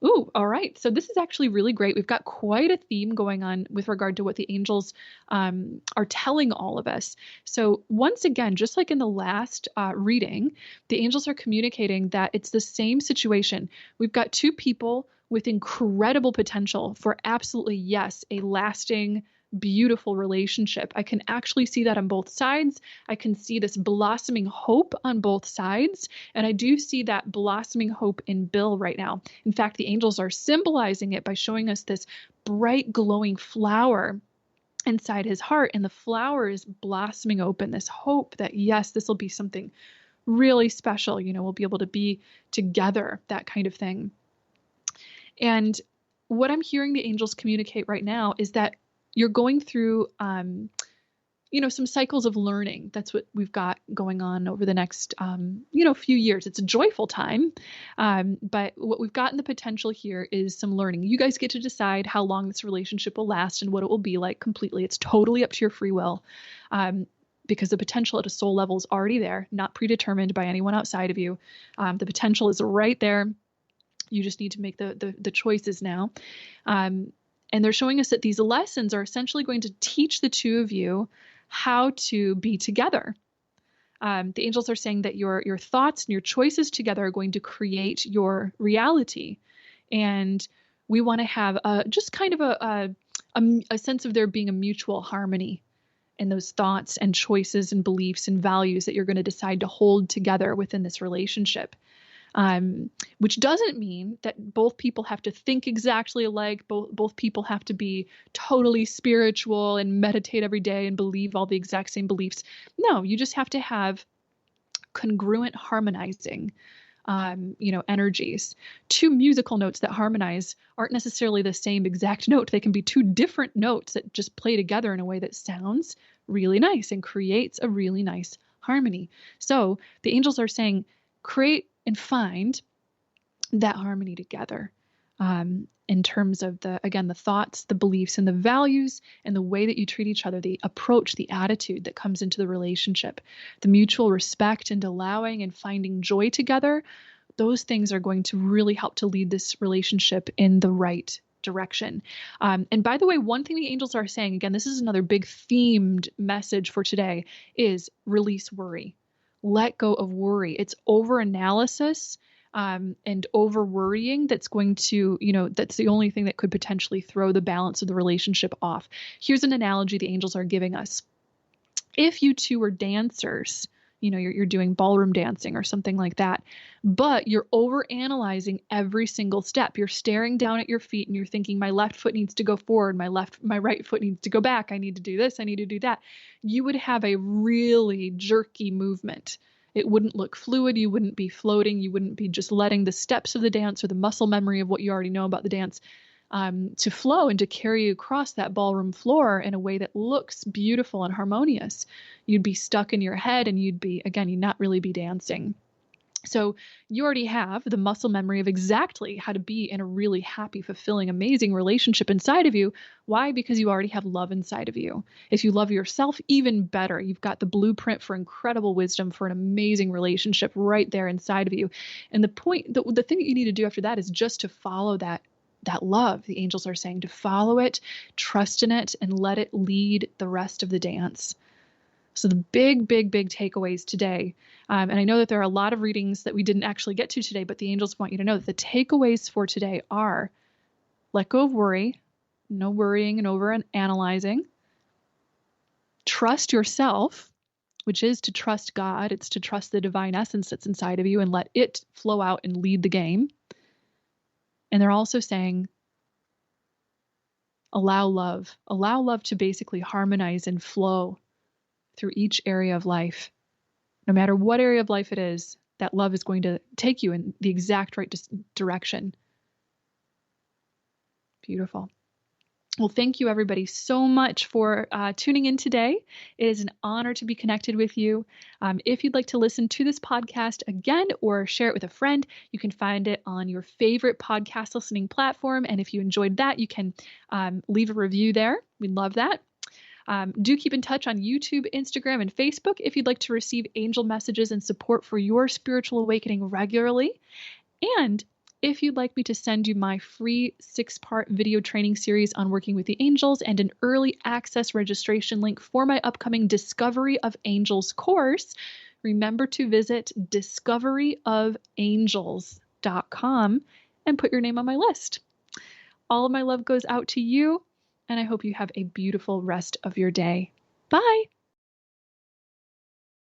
Ooh, all right. So this is actually really great. We've got quite a theme going on with regard to what the angels are telling all of us. So once again, just like in the last reading, the angels are communicating that it's the same situation. We've got two people with incredible potential for absolutely, yes, a lasting, beautiful relationship. I can actually see that on both sides. I can see this blossoming hope on both sides. And I do see that blossoming hope in Bill right now. In fact, the angels are symbolizing it by showing us this bright, glowing flower inside his heart. And the flower is blossoming open, this hope that, yes, this will be something really special. We'll be able to be together, that kind of thing. And what I'm hearing the angels communicate right now is that you're going through, some cycles of learning. That's what we've got going on over the next, few years. It's a joyful time. But what we've got in the potential here is some learning. You guys get to decide how long this relationship will last and what it will be like completely. It's totally up to your free will. Because the potential at a soul level is already there, not predetermined by anyone outside of you. The potential is right there. You just need to make the choices now. And they're showing us that these lessons are essentially going to teach the two of you how to be together. The angels are saying that your thoughts and your choices together are going to create your reality. And we want to have just kind of a sense of there being a mutual harmony in those thoughts and choices and beliefs and values that you're going to decide to hold together within this relationship. Which doesn't mean that both people have to think exactly alike. Both people have to be totally spiritual and meditate every day and believe all the exact same beliefs. No, you just have to have congruent harmonizing energies. Two musical notes that harmonize aren't necessarily the same exact note. They can be two different notes that just play together in a way that sounds really nice and creates a really nice harmony. So the angels are saying, create and find that harmony together. In terms of the thoughts, the beliefs, and the values, and the way that you treat each other, the approach, the attitude that comes into the relationship, the mutual respect and allowing and finding joy together, those things are going to really help to lead this relationship in the right direction. And by the way, one thing the angels are saying, again, this is another big themed message for today, is release worry. Let go of worry. It's over-analysis and over worrying that's going to, that's the only thing that could potentially throw the balance of the relationship off. Here's an analogy the angels are giving us. If you two are dancers, you're doing ballroom dancing or something like that, but you're over analyzing every single step. You're staring down at your feet and you're thinking, my left foot needs to go forward, my right foot needs to go back. I need to do this, I need to do that. You would have a really jerky movement. It wouldn't look fluid. You wouldn't be floating. You wouldn't be just letting the steps of the dance or the muscle memory of what you already know about the dance to flow and to carry you across that ballroom floor in a way that looks beautiful and harmonious. You'd be stuck in your head and you'd not really be dancing. So you already have the muscle memory of exactly how to be in a really happy, fulfilling, amazing relationship inside of you. Why? Because you already have love inside of you. If you love yourself, even better. You've got the blueprint for incredible wisdom for an amazing relationship right there inside of you. And the thing that you need to do after that is just to follow that love. The angels are saying to follow it, trust in it, and let it lead the rest of the dance. So the big takeaways today, and I know that there are a lot of readings that we didn't actually get to today, but the angels want you to know that the takeaways for today are: let go of worry, no worrying and over analyzing. Trust yourself, which is to trust God. It's to trust the divine essence that's inside of you and let it flow out and lead the game. And they're also saying, allow love to basically harmonize and flow through each area of life. No matter what area of life it is, that love is going to take you in the exact right direction. Beautiful. Well, thank you everybody so much for tuning in today. It is an honor to be connected with you. If you'd like to listen to this podcast again or share it with a friend, you can find it on your favorite podcast listening platform. And if you enjoyed that, you can leave a review there. We'd love that. Do keep in touch on YouTube, Instagram, and Facebook if you'd like to receive angel messages and support for your spiritual awakening regularly. And if you'd like me to send you my free 6-part video training series on working with the angels and an early access registration link for my upcoming Discovery of Angels course, remember to visit discoveryofangels.com and put your name on my list. All of my love goes out to you, and I hope you have a beautiful rest of your day. Bye.